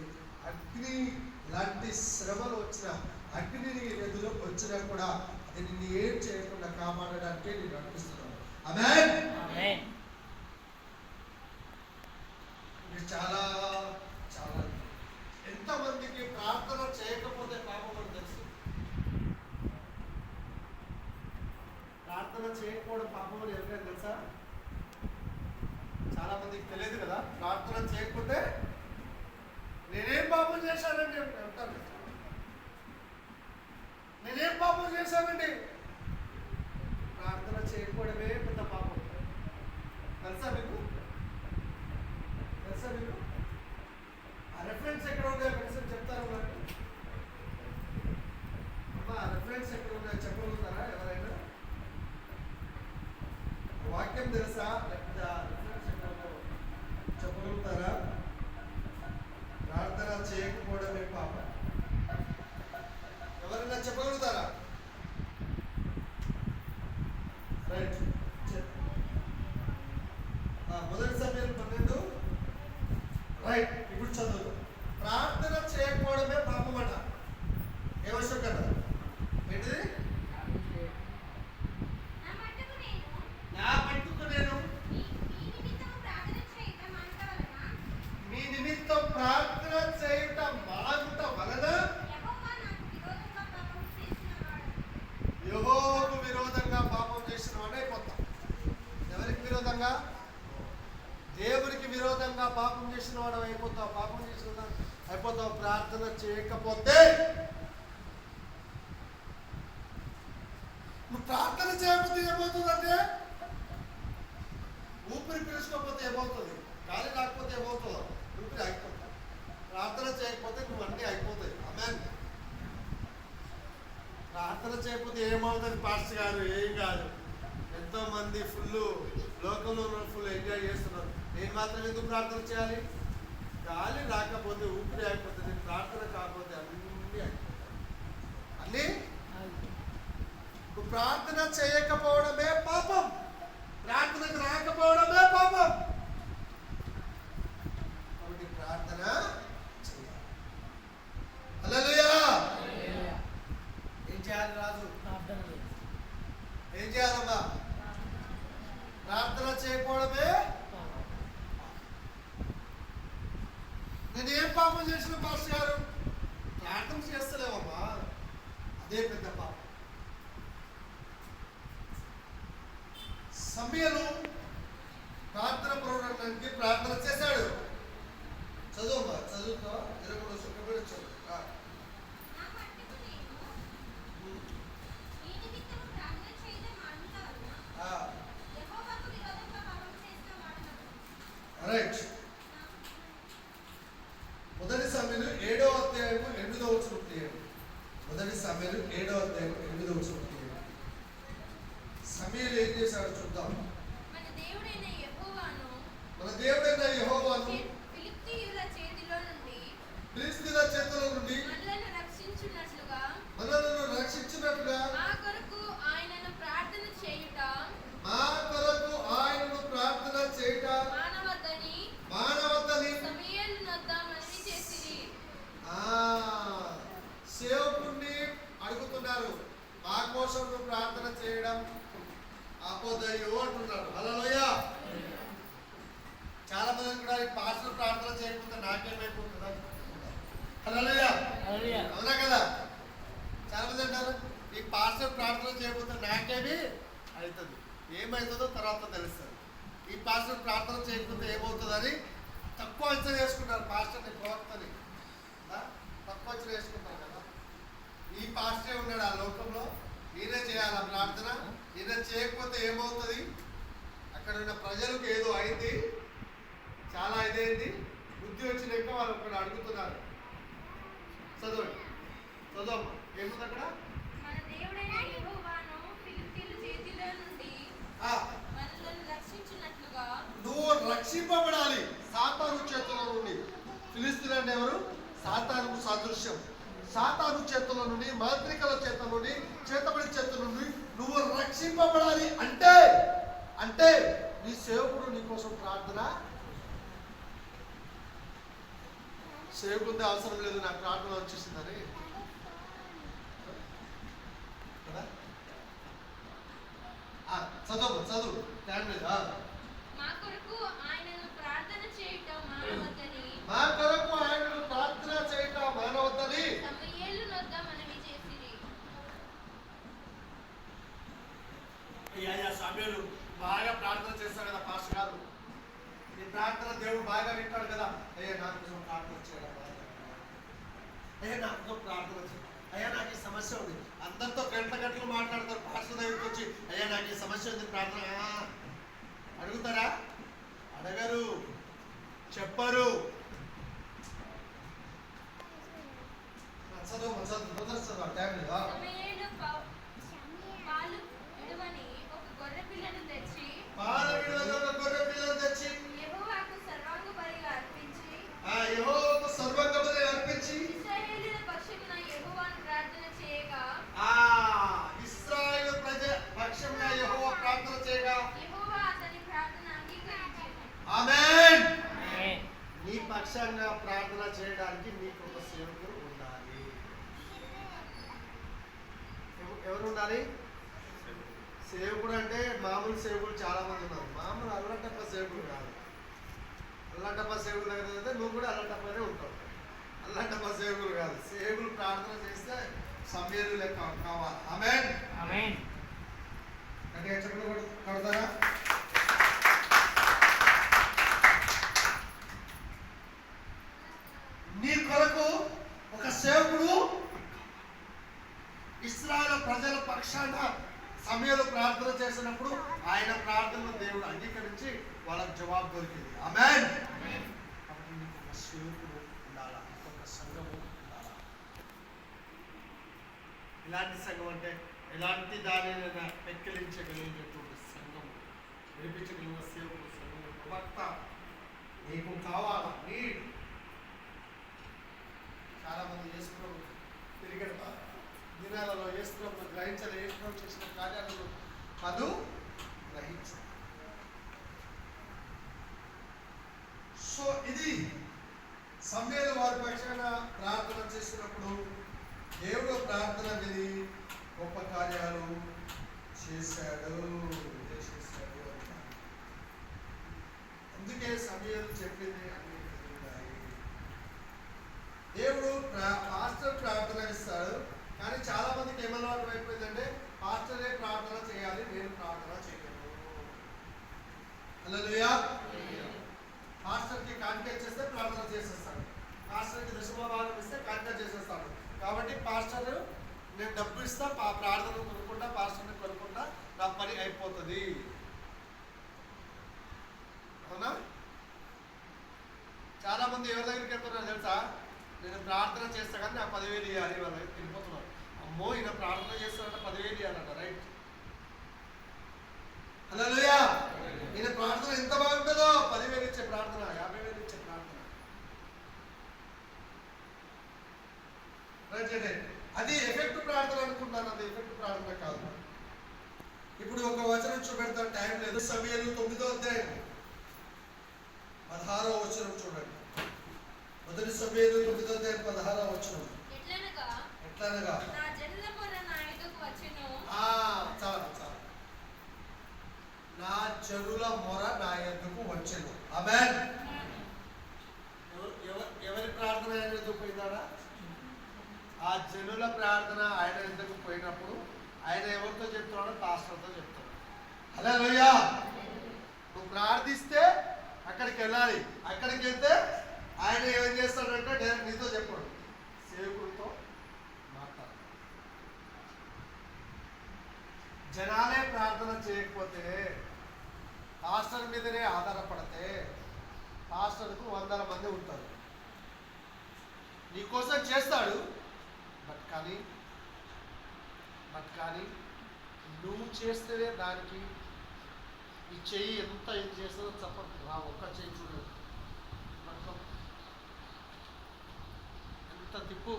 అగ్ని లాంటి శ్రమలు వచ్చిన, అగ్నిని ఎదురు వచ్చినా కూడా అది నిన్ను ఏం చేయకుండా కాపాడడానికి నేను నడిపిస్తున్నాను. ఆమేన్, ఆమేన్. చాలా చాలా ఎంతమందికి ప్రార్థన చేయకపోతే పాపం అని తెలుసు? ప్రార్థన చేయకపోవడం పాపం అని ఎవరికైనా తెలుసా? చాలా మందికి తెలియదు కదా. ప్రార్థన చేయకపోతే నేనేం పాపం చేశానండి అంటారు. నేనేం పాపం చేశానండి? ప్రార్థన చేయకపోవడమే పెద్ద పాపం. తెలుసా మీకు? తెలుసా మీకు? ఆ రెఫరెన్స్ ఎక్కడ ఉందో కనీసం చెప్తారు నాకు. అమ్మా, రెఫరెన్స్ ఎక్కడ ఉందో చెప్పగలుగుతారా ఎవరైనా? వాక్యం తెలుసా? చెప్పగలుగుతారా? ప్రార్థన చేయకపోవడమే పాపం. ఎవరైనా చెప్పగలుగుతారా? రైట్. మొదటి సమయం 12. రైట్. ఇప్పుడు చదువు. ప్రార్థన చేయకపోవడమే పాపం అట. ఏమవసరం కదా? ఏంటిది? నా మట్టుకు నేను మీ నిమిత్తం ప్రార్థన చేయుట మానుట వలన యెహోవాకు విరోధంగా పాపం చేసిన వాడు అయిపోతాం. ఎవరికి విరోధంగా? దేవునికి విరోధంగా పాపం చేసిన వాడు అయిపోతావు. పాపం చేసిన అయిపోతావు ప్రార్థన చేయకపోతే. నువ్వు ప్రార్థన చేయకపోతే ఏమవుతుందంటే, ఊపిరి పీల్చుకోకపోతే ఏమవుతుంది? గాలి రాకపోతే ఏమవుతుందో? ఊపిరి అయిపోతుంది. ప్రార్థన చేయకపోతే నువ్వు అన్నీ అయిపోతాయి. ఆమేన్. ప్రార్థన చేయకపోతే ఏమవుతుంది పాస్టర్ గారు? ఏం కాదు. ఎంతో మంది ఫుల్ లోకంలో ఫుల్ ఎంజాయ్ చేస్తున్నారు. నేను మాత్రం ఎందుకు ప్రార్థన చేయాలి? గాలి రాకపోతే ఊపిరి అయిపోతుంది. ప్రార్థన కాకపోతే అన్నీ అన్నీ. నువ్వు ప్రార్థన చేయకపోవడమే పాపం. ప్రార్థనకు రాకపోవడమే పాపం. కాబట్టి ప్రార్థన చేయాలి. హల్లెలూయా. ఏం చేయాలి రాజు? ఏం చేయాలమ్మా? ప్రార్థన చేయకపోవడమే. నేను ఏం పాపం చేసిన పాస్టర్ గారు? ప్రార్థన చేస్తలేవమ్మా, అదే పెద్ద పాపం. సమయలు ప్రార్థన ప్రోగ్రాంకి ప్రార్థన చేశాడు. చదువు చదువుతో 23 సుఖపడి చదువు. రైట్. మొదటి సమయంలో 7వ అధ్యాయము 8వ వచనం తీయండి. మొదటి సమయంలో 7వ అధ్యాయము 8వ వచనం తీయండి. సమయలు ఏం చేశాడు చూద్దాం. మన దేవుడైన యెహోవాను ఫిలిష్తీయుల చేతిలో నుండి మనలను రక్షించున్నట్లుగా మా కొరకు ఆయనను ప్రార్థన చేయుట మానవద్దని సమూయేలు నొద్ద మనవి చేసిరి. సేవకుణ్ణి అడుగుతున్నారు, మా కోసం నువ్వు ప్రార్థన చేయడం ఆపోదయ్యో అంటున్నారు. హల్లెలూయా. చాలా మంది కూడా ఈ పాస్టర్ ప్రార్థన చేయకపోతే నాకేమైపోతుందా? హల్లెలూయా. అవునా కదా? చాలా మంది అంటారు, ఈ పాస్టర్ ప్రార్థన చేయకపోతే నాకేమి అవుతుంది. ఏమవుతుందో తర్వాత తెలుస్తుంది. ఈ పాస్టర్ ప్రార్థన చేయకపోతే ఏమవుతుందని తక్కువ అంచనా వేసుకుంటారు. పాస్టర్ని ప్రవక్తని తక్కువ అంచనా వేసుకుంటారు కదా. ఈ పాస్టరే ఉన్నాడు ఆ లోకంలో, ఈయనే చేయాలి ఆ ప్రార్థన. ఈయన చేయకపోతే ఏమవుతుంది? అక్కడ ఉన్న ప్రజలకు ఏదో అయింది, చాలా ఇదైంది, బుద్ధి వచ్చినాక వాళ్ళు అక్కడ అడుగుతున్నారు. చదవండి, చదవమ్మా. ఏముంది అక్కడ? మన దేవుడైన యెహోవాను ఫిలిష్తీయుల చేతిలో నుండి మనలను రక్షించున్నట్లుగా. నువ్వు రక్షింపబడాలి సాతాను చేతుల నుండి. ఫిలిష్తీయులు అంటే ఎవరు? సాతానుకు సాదృశ్యం. సాతాను చేతుల నుండి, మాంత్రికుల చేతుల నుండి, చేతబడి చేతుల నుండి నువ్వు రక్షింపబడాలి అంటే నీ సేవకుడు నీ కోసం ప్రార్థన. సేవకుందే అవసరం లేదు, నాకు ప్రార్థన వచ్చేసిందని చదువు టైం లేదా? మా కొరకు ఆయనను ప్రార్థన చేయుట మానవద్దని సమూయేలు నొద్ద మనవి చేసిరి. అయ్యా సమయంలో బాగా ప్రార్థన చేస్తాడు కదా పాస్టర్ గారు. నీ ప్రార్థన దేవుడు బాగా వింటాడు కదా. అయ్యా నా కోసం ప్రార్థన చేయడం, అయ్యా నా కోసం ప్రార్థన చేయ, అయ్యా నాకు ఈ సమస్య ఉంది. అందరితో గంటలు మాట్లాడతారు. పాస్టర్ దగ్గరికి వచ్చి అయ్యా నాకు ఈ సమస్య ఉంది ప్రార్థన అడుగుతారా? అడగరు, చెప్పరు. సమూయేలు పాలు విడువని ఒక గొర్రె పిల్లను తెచ్చి పాలు ఉండాలి? సేవకుడు అంటే మామూలు సేవకులు చాలా మంది ఉన్నారు. మామూలు అల్లటప్ప సేవకుడు కాదు. అల్లటప్ప సేవకుల దగ్గర అయితే నువ్వు కూడా అల్లటప్పనే ఉంటావు. అల్లటప్ప సేవకులు కాదు. సేవకులు ప్రార్థన చేస్తే సమయాలు లెక్క కావాలి. ఆమేన్. ఆమేన్. గట్టిగా చెప్పండి కొడతారా? నీ కొరకు ఒక సేవకుడు ఇశ్రాయేలు ప్రజల పక్షాన సమయంలో ప్రార్థన చేసినప్పుడు ఆయన ప్రార్థనను దేవుడు అంగీకరించి వాళ్ళకి జవాబు దొరికింది. ఆమేన్. అప్పుడు నీకు ఒక సేవకుడు ఉండాలా, ఒక సంఘము ఉండాలా. ఇలాంటి సంఘం అంటే ఎలాంటి దానినైనా పెక్కిలించగలిగినటువంటి సంఘము, వినిపించగలిగిన సేవకుడు, సంఘము, ప్రవక్త నీకు కావాలా. నీడ్ చాలా మంది యేసుప్రభు తిరిగి దినాలలో యేసుప్రభు గ్రహించాలి. యేసుప్రభు చేసిన కార్యాలను కాదు గ్రహించాలి. సో ఇది సమయాలు వారి పక్షాన ప్రార్థన చేసినప్పుడు దేవుడు ప్రార్థన విని గొప్ప కార్యాలు చేశాడు. అందుకే సమయాలు చెప్పింది అన్ని జరుగుతాయి. దేవుడు పాస్టర్ ప్రార్థన ఇస్తాడు. కానీ చాలా మందికి ఏమలవాటు అయిపోయిందంటే పాస్టరే ప్రార్థన చేయాలి, నేను ప్రార్థన చేయను. హల్లెలూయా. పాస్టర్కి కాన్ఫిడెన్స్ చేస్తే ప్రార్థన చేసేస్తాడు. పాస్టర్కి దశమ భాగం ఇస్తే కాన్ఫిడెన్స్ చేసేస్తాడు. కాబట్టి పాస్టర్ నేను డబ్బు ఇస్తా, ప్రార్థన కొనుక్కుంటా, పాస్టర్ని కొనుక్కుంటా, నా పని అయిపోతుంది. అవునా? చాలా మంది ఎవరి దగ్గరికి వెళ్తున్నారు తెలుసా? నేను ప్రార్థన చేస్తా కానీ నాకు 10,000 ఇవ్వాలి. వాళ్ళ దగ్గరికి వెళ్ళిపోతున్నారు. అమ్మో ఈయన ప్రార్థన చేస్తాడంటే 10,000 ఇవ్వాలంట. రైట్. హల్లెలూయా. ఈయన ప్రార్థన ఎంత బాగుంటుందో, 10,000 ఇచ్చే ప్రార్థన, 50,000 ఇచ్చే ప్రార్థన. అది ఎఫెక్ట్ ప్రార్థన అనుకుంటాను. అది ఎఫెక్ట్ ప్రార్థన కాదు. ఇప్పుడు ఒక వచనం చూపెడతా, టైం లేదు. సమయాలు 9వ అధ్యాయం 16వ వచనం చూడండి. మొదటి సమయాలు 9వ అధ్యాయం 16వ వచనం. ఎట్లనగా నా జనుల మొర నా యొద్దకు వచ్చెను. చాలు చాలు. నా జనుల మొర నా యొద్దకు వచ్చెను. ఆమేన్. ఎవరి ప్రార్థన ఆయన ఎందుకు పోయిందాడా? ఆ జనుల ప్రార్థన ఆయన ఎందుకు పోయినప్పుడు ఆయన ఎవరితో చెప్తున్నాడో? పాస్టర్తో చెప్తాడు. హల్లెలూయా. నువ్వు ప్రార్థిస్తే అక్కడికి వెళ్ళాలి. అక్కడికి వెళ్తే ఆయన ఏం చేస్తాడంటే డైరెక్ట్ నీతో చెప్పాడు, సేవకుడితో మాట్లాడు. జనాలే ప్రార్థన చేయకపోతే, పాస్టర్ మీదనే ఆధారపడితే, పాస్టర్కు 100 మంది ఉంటారు. నీకోసం చేస్తాడు. బట్ కానీ నువ్వు చేస్తేనే దానికి ఈ చెయ్యి ఎంత ఇది చేస్తుందో చెప్పండి. ఒక్క చెయ్యి చూడు, ఎంత తిప్పు.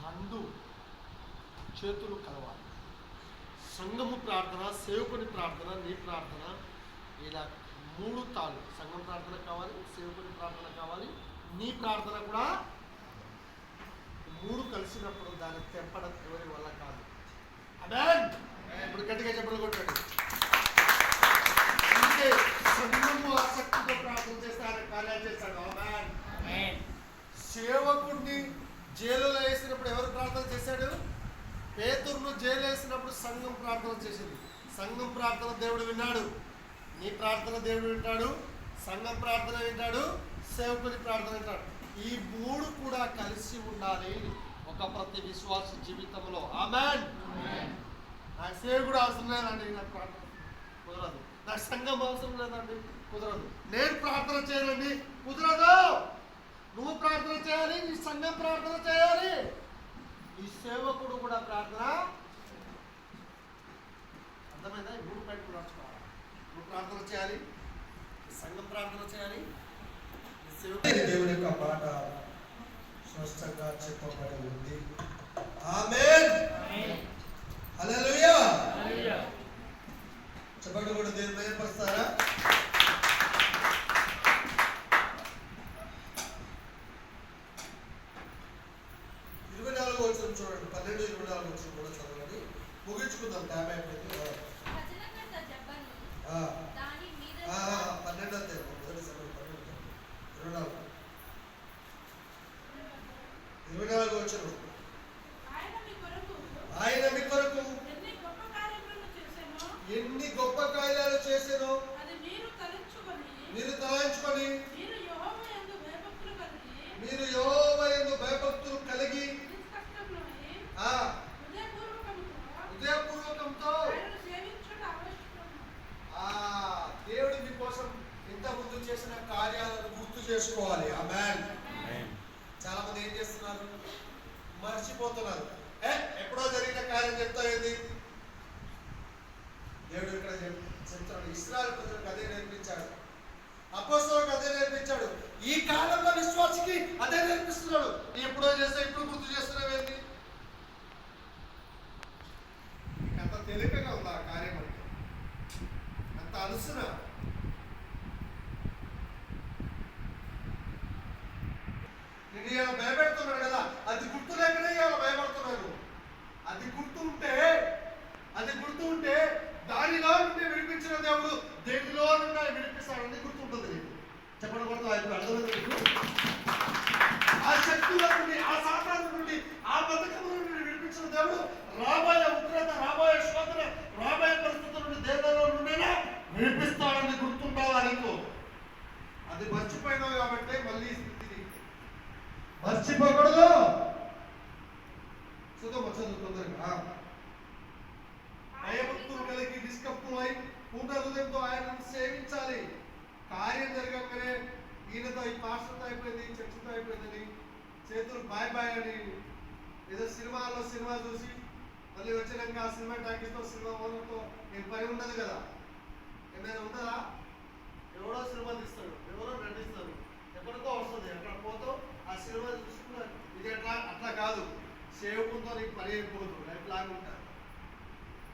రెండు చేతులు కలవాలి. సంఘము ప్రార్థన, సేవకుని ప్రార్థన, నీ ప్రార్థన, ఇలా 3 తాళ్ళు. సంఘం ప్రార్థన కావాలి, సేవకుని ప్రార్థన కావాలి, నీ ప్రార్థన కూడా. 3 కలిసినప్పుడు దాన్ని తెంపడం ఎవరి వల్ల కాదు. ఆమేన్. ఇప్పుడు గట్టిగా చెప్పడం కొట్టండి. అందుకే సంఘము ఆసక్తితో ప్రార్థన చేస్తే ఆయన కార్యాలు చేస్తాడు. ఆమేన్. సేవకుడిని జైలులో వేసినప్పుడు ఎవరు ప్రార్థన చేశాడు? పేతురును జైలు వేసినప్పుడు సంఘం ప్రార్థన చేసింది. సంఘం ప్రార్థన దేవుడు విన్నాడు. నీ ప్రార్థన దేవుడు వింటాడు, సంఘం ప్రార్థన వింటాడు, సేవకుని ప్రార్థన వింటాడు. ఈ 3 కూడా కలిసి ఉండాలి ఒక ప్రతి విశ్వాస జీవితంలో. ఆమేన్. నాకు సేవకుడు అవసరం లేదండి, నాకు ప్రార్థన కుదరదు. నాకు సంఘం అవసరం లేదండి, కుదరదు. నేను ప్రార్థన చేయాలండి, కుదరదు. నువ్వు ప్రార్థన చేయాలి, నీ సంఘం ప్రార్థన చేయాలి, ఈ సేవకుడు కూడా ప్రార్థన. అర్థమైందా? ఈ 3 పాయింట్లు నడుచుకోవాలి. నువ్వు ప్రార్థన చేయాలి, సంఘం ప్రార్థన చేయాలి, దేవుని యొక్క మాట స్పష్టంగా చెప్పబడి ఉంది. ఆమేన్. హల్లెలూయా. చెప్పండి కూడా దేవుని మహిమపరుస్తారా? చూడండి 12:24 వచ్చిన కూడా చదవండి, ముగించుకుందాం. టైం అయిపోయింది. భజనకర్త జబ్బను దాని మీద 12 అధ్యాయం మొదటి సమయం 12 24 వచ్చిన ఆయన మీ కొరకు ఎన్ని గొప్ప కార్యాలు చేసానో మీరు తలంచుకొని మీరు యెహోవా యందు భయభక్తులు కలిగి హృదయపూర్వకంతో దేవుడు మీకోసం ఇంతకుముందు చేసిన కార్యాలను గుర్తు చేసుకోవాలి. ఆమేన్. చాలా మంది ఏం చేస్తున్నారు, మర్చిపోతున్నారు. ఎప్పుడో జరిగిన కార్యం చెప్తాయేది దేవుడు ఇక్కడ చెప్తాడు. ఇశ్రాయేలు ప్రజలకు అదే నేర్పించాడు, అపోస్తలులకు అదే నేర్పించాడు, ఈ కాలంలో విశ్వాసికి అదే నేర్పిస్తున్నాడు. ఎప్పుడో చేస్తే ఇప్పుడు గుర్తు చేస్తున్నావేంటి? అంత తేలికగా ఉంది ఆ కార్యం అంటే, అంత అలుసున. నేను ఇలా భయపెడుతున్నాడు కదా, అది గుర్తు లేకనే ఇలా భయపడుతున్నాను. అది గుర్తు ఉంటే దానిలో నుండి విడిపించిన దేవుడు దేనిలో నుండి విడిపిస్తాడని గుర్తుంటుంది నీకు. చెప్పడం కొడుతూ అర్థమైంది నీకు? ఆ శక్తుల నుండి, ఆ సాతాను నుండి, ఆ బతుకముల నుండి విడిపించిన దేవుడు రాబోయే ఉగ్రత, రాబోయే శోధన, రాబోయే పరిస్థితుల నుండి దేవుడిలో నుండైనా విడిపిస్తాడని గుర్తుంటావా నీకు? అది మర్చిపోయినావు కాబట్టి మళ్ళీ స్థితిని మర్చిపోకూడదు. చదువు తొందరగా. భయభక్తులు కలిగి నిష్కపటమై పూర్ణ హృదయంతో ఆయనను సేవించాలి. కార్యం జరగగానే ఈయనతో, ఈ పాస్టర్తో అయిపోయింది, చర్చితో అయిపోయిందని చేతులు బాయ్ బాయ్ అని ఏదో సినిమా చూసి మళ్ళీ వచ్చినాక ఆ సినిమా టాకీస్తో, సినిమా ఓనర్తో ఏం పని ఉండదు కదా. ఏమైనా ఉంటుందా? ఎవడో సినిమా తీస్తాడు, ఎవరో నటిస్తారు, ఎక్కడికో వస్తుంది, అక్కడ పోతావు ఆ సినిమా చూసుకున్నారు. ఇది అట్లా కాదు. సేవకులతో నీకు పని అయిపోదు, లైఫ్ లాగా ఉంటుంది.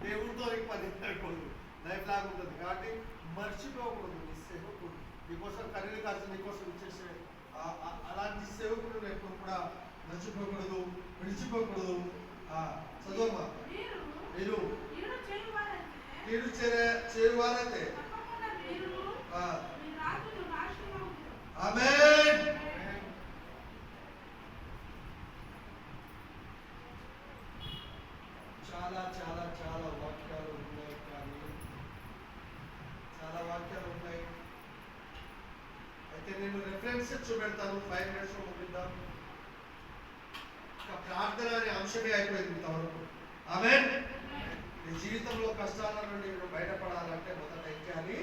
దేవుడితో నీకు పని అయిపోదు, లైఫ్ లాగా ఉంటుంది. కాబట్టి మర్చిపోకూడదు. నీ సేవకుడు నీకోసం కన్నీళ్ళు కాల్చి నీకోసం ఇచ్చేసే అలాంటి సేవకుడు ఎప్పుడు కూడా మర్చిపోకూడదు, విడిచిపోకూడదు. చదువమ్మా. మీరు కీడు చేయువారైతే ఆమేన్. చాలా చాలా చాలా వాక్యాలు ఉన్నాయి, కానీ చాలా వాక్యాలు ఉన్నాయి. అయితే నేను రెఫరెన్స్ చూపెడతాను. 5 minutes ముగిద్దాం. ప్రార్థన అనే అంశమే అయిపోయింది ఇంతవరకు. ఆమేన్. నీ జీవితంలో కష్టాల నుండి నువ్వు బయటపడాలంటే మొదట ఏం చేయాలి?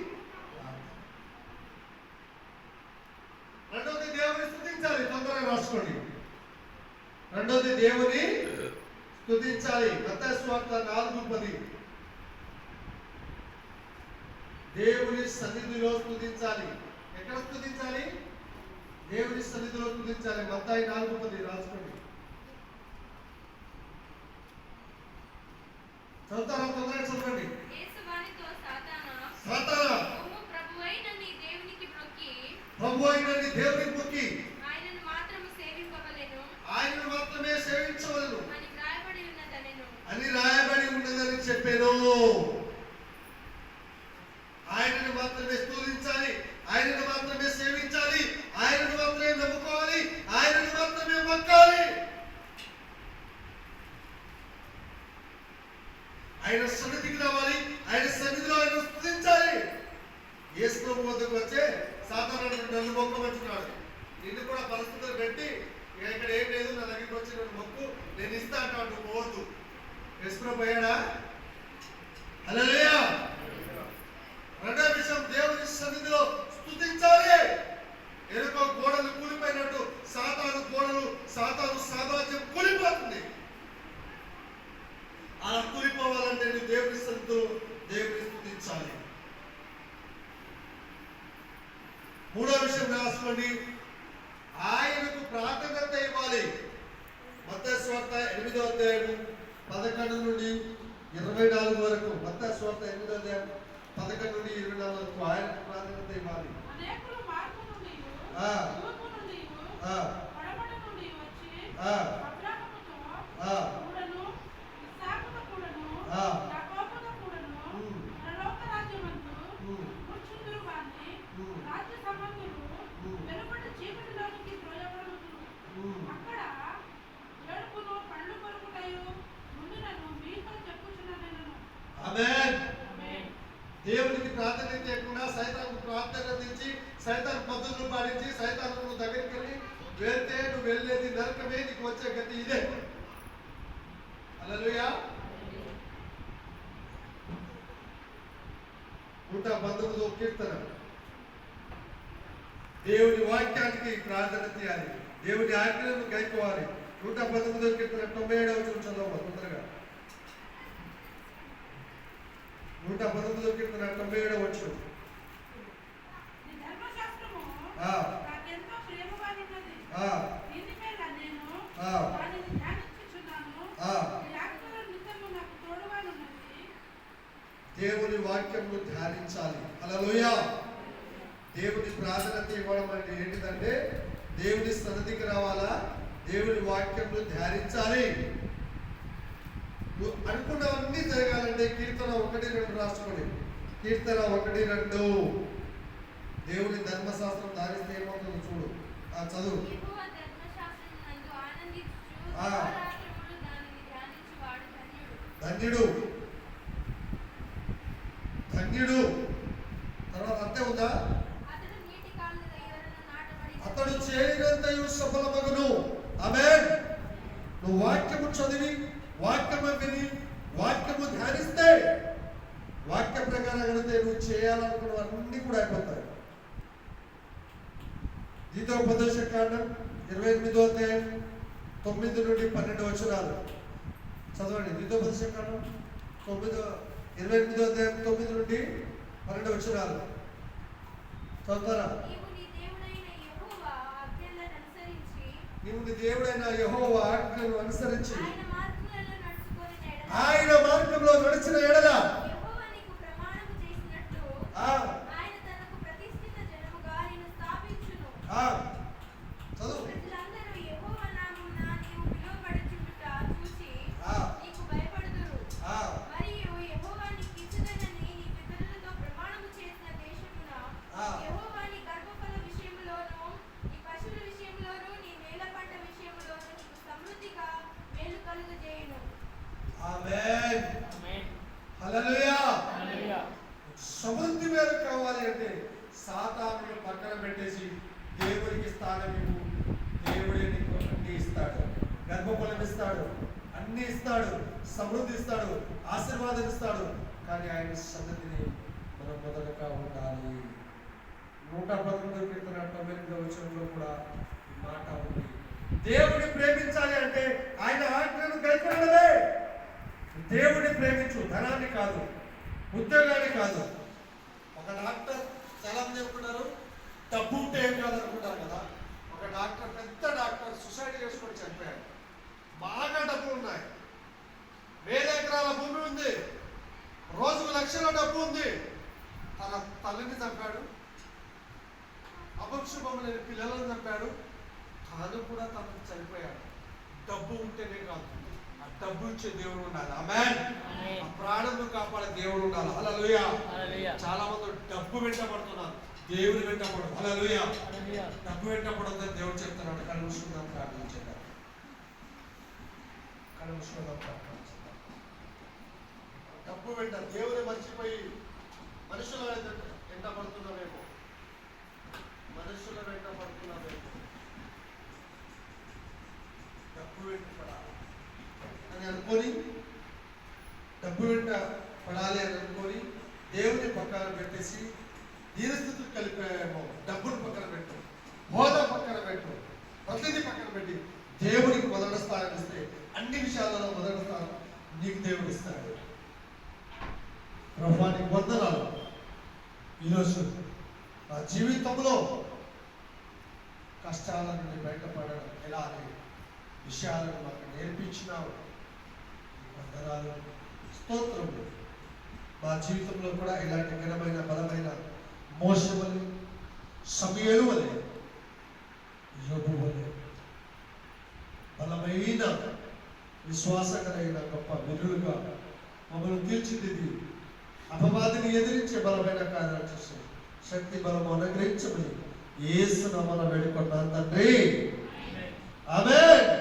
రెండోది దేవుని స్తుతించాలి. తొందరగా రాసుకోండి. రెండోది దేవుని స్తుతించాలి. మత్తయి సువార్త 4:10. దేవుని సన్నిధిలో స్తుతించాలి. ఎక్కడ స్తుతించాలి? దేవుని సన్నిధిలో స్తుతించాలి. మత్తయి 4:10 రాసుకోండి. చదువుతారా? తొందరగా చదవండి. సాతానా ప్రభువైన నీ దేవునికి మొక్కి ఆయనను మాత్రమే సేవించవలెను అని రాయబడి ఉన్నదని చెప్పాను. ఆయనను మాత్రమే స్తుతించాలి, ఆయనను మాత్రమే సేవించాలి, ఆయనను మాత్రమే నమ్ముకోవాలి, ఆయనను మాత్రమే మొక్కాలి. ఆయన సన్నిధికి రావాలి, ఆయన సన్నిధిలో ఆయన స్తుతించాలి. యేసు ప్రభు వద్దకు వచ్చే సాధారణ నన్ను మొక్కమంటున్నాడు. నిన్ను కూడా పరిస్థితులు పెట్టి ఇక్కడ ఏం లేదు, నా దగ్గరికి వచ్చి నన్ను మొక్కు, నేను ఇస్తా అంటాడు. నువ్వు పోవద్దు. యేసు ప్రభు అయ్యాడా? హల్లెలూయా. రెండో విషయం, దేవుని సన్నిధిలో స్తుతించాలి. ఎరుకో గోడలు కూలిపోయినట్టు సాతాను సామ్రాజ్యం కూలిపోతుంది. అలా కూలిపోవాలంటే నువ్వు దేవుని సన్నిధిలో దేవుని స్తుతించాలి. మూడో విషయం రాసుకోండి, ఆయనకు ప్రాధాన్యత ఇవ్వాలి. మత్తయి సువార్త 8వ అధ్యాయం 11 నుండి 24 వరకు. మత్తయి సువార్త 8వ అధ్యాయం 11 నుండి 24 వరకు ఆయనకు ప్రాధాన్యత ఇవ్వాలి. కూడాను, ఇస్సాకుతో కూడాను, ఆ. యాకోబుతో కూడాను, పరలోక రాజ్యమందు కూర్చుందురు గాని, రాజ్య సంబంధులు వెలుపటి చీకటిలోనికి త్రోయబడుదురు. అక్కడ ఏడుపును పండ్లు కొరుకుటయు ఉండునని మీతో చెప్పుచున్నాను. ఆమేన్. దేవునికి ప్రార్థన చేయకుండా సైతాను ప్రార్థన తెచ్చి సైతాన్ పద్ధతులు పాటించి సైతాను నువ్వు దగ్గరికి వెళ్ళి వెళ్తే నువ్వు వెళ్ళేది నరకమే, నీకు వచ్చే గతి ఇదే. హల్లెలూయా. 119వ కీర్తన. దేవుని వాక్యానికి ప్రార్థన చేయాలి, దేవుని ఆజ్ఞలను గైకోవాలి. 119వ కీర్తన 97వ వచనం చదవాలి తొందరగా. 119వ కీర్తన 97వ వచనం. నీ ధర్మశాస్త్రము ఆ. నాకెంతో ప్రియమైనది. ఆ. దీని మీద నేను ఆ. దానిని ధ్యానించుచున్నాను. ఆ. నీ ఆజ్ఞల నిత్యము నాకు తోడుగా ఉన్నది. దేవుని వాక్యమును ధ్యానించాలి. హల్లెలూయా. దేవుని ప్రాధాన్యత ఇవ్వడం అంటే ఏంటిదంటే దేవుని సన్నిధికి రావాలా, దేవుని వాక్యమును ధ్యానించాలి. నువ్వు అనుకున్నవన్నీ జరగాలంటే కీర్తన 1:2 రాసుకోండి. కీర్తన 1:2. దేవుని ధర్మశాస్త్రం ధ్యానిస్తే ఏమవుతుందో చూడు. చదువు. యెహోవా ధర్మశాస్త్రమునందు ఆనందించుచు ఆ. అహోరాత్రములు దానిని ధ్యానించువాడు ధన్యుడు. ధన్యుడు, ధన్యుడు. తర్వాత అంతే ఉందా? అతడు నీటి కాలువ దగ్గరన నాటబడి అతడు చేయనంతయు సఫలమగును. ఆమేన్. నువ్వు వాక్యము చదివి, వాక్యము విని, వాక్యము ధ్యానిస్తే, వాక్య ప్రకారం కడితే నువ్వు చేయాలనుకున్నవన్నీ కూడా అయిపోతాయి. ద్వితోపదేశ కాండం 28వ అధ్యాయం 9 నుండి 12 వచనాలు చదవండి. ద్వితోపదేశ కాండం 28వ అధ్యాయం 9 నుండి 12 వచనాలు చదువుతారా? నీవు నీ దేవుడైన యెహోవా ఆజ్ఞలను అనుసరించి నీవు నీ దేవుడైన యెహోవా ఆజ్ఞలను అనుసరించి ఆయన మార్గములలో నడుచుకొని ఎడల ఆయన మార్గంలో నడిచిన ఎడల యెహోవా నీకు ప్రమాణము చేసినట్లు ఆ, ఆయన తనకు ప్రతిష్ఠిత జనముగా నిన్ను స్థాపించును. ఆ, చదువు. ప్రజలందరూ యెహోవా నామమున నీవు పిలువబడుచుండుట చూసి ఆ, నీకు భయపడుదురు. ఆ, మరియు యెహోవా నీకిచ్చుదనని నీ పితరులతో ప్రమాణము చేసిన దేశమున ఆ. యెహోవా నీ గర్భఫల విషయములోను నీ పశువుల విషయములోను నీ నేల పంట విషయములోను నీకు సమృద్ధిగా మేలు కలుగజేయును. ఆమేన్. హల్లెలూయా. సమృద్ధి మేలు కావాలి అంటే సాతానుని పక్కన పెట్టేసి దేవునికి స్థానం ఇవ్వు. దేవుడే నీకు అన్ని ఇస్తాడు, గర్భఫలం ఇస్తాడు, అన్ని ఇస్తాడు, సమృద్ధి ఇస్తాడు, ఆశీర్వాదం ఇస్తాడు. కానీ ఆయన సన్నిధిని మనం మొదటగా ఉండాలి. 119వ కీర్తన 92వ వచనంలో కూడా ఈ మాట ఉంది. దేవుని ప్రేమించాలి అంటే ఆయన ఆజ్ఞను గైకొనడమే. దేవుని ప్రేమించు, ధనాన్ని కాదు, ఉద్యోగాన్ని కాదు. ఒక డాక్టర్ చాలా మంది చెప్తున్నారు డబ్బు ఉంటే ఏం కాదనుకుంటారు కదా. ఒక డాక్టర్, పెద్ద డాక్టర్ సూసైడ్ చేసుకొని చనిపోయాడు. బాగా డబ్బులు ఉన్నాయి, 1000 ఎకరాల భూమి ఉంది, రోజుకు లక్షల డబ్బు ఉంది. తన తల్లిని చంపాడు, అపక్షుభం లేని పిల్లలను చంపాడు, తాను కూడా తనకు చనిపోయాడు. డబ్బు ఉంటేనే కాదు, ఆ డబ్బు ఇచ్చే దేవుడు ఉండాలి. ఆమేన్. ఆ ప్రాణంను కాపాడే దేవుడు ఉండాలి. హల్లెలూయా. చాలా మంది డబ్బు వెంటబడుతున్నారు, దేవుని వెంటబడు. హల్లెలూయా. డబ్బు వెంటబడొద్దని దేవుడు చెప్తున్నాడు. కళ్ళు మూసుకుందాం, ప్రార్థన చేద్దాం. కళ్ళు మూసుకుందాం, ప్రార్థన చేద్దాం. డబ్బు వెంట దేవుని మర్చిపోయి మనుషుల వెంట పడుతున్నామేమో, మనుషుల వెంట పడుతున్నామేమో. డబ్బు వెంట పడాలి అని అనుకొని, డబ్బు వెంట పడాలి అని అనుకొని దేవుని పక్కన పెట్టేసి దీనస్థితులు కలిపామో. డబ్బును పక్కన పెట్టు, హోదా పక్కన పెట్టు, ప్రతిదీ పక్కన పెట్టి దేవునికి మొదటి స్థానం ఇస్తే అన్ని విషయాలలో మొదటి స్థానం నీకు దేవుడు ఇస్తాడు. ప్రభువా నీకు వందనాలు. ఈరోజు నా జీవితంలో కష్టాల నుండి బయటపడడం ఎలా అనే విషయాలను మాకు నేర్పించినావు. వందనాలు, స్తోత్రములు. మా జీవితంలో కూడా ఇలాంటి ఘనమైన బలమైన మోషే వలె, సమూయేలు వలె, యోబు వలె బలమైన విశ్వాస కలిగిన గొప్ప వీరులుగా మమ్మల్ని తీర్చిదిద్ది అపవాదిని ఎదిరించే బలమైన కార్యాలు చేసి శక్తి బలము అనుగ్రహించమని యేసు నామమున వేడుకుంటున్నాను తండ్రి. ఆమేన్.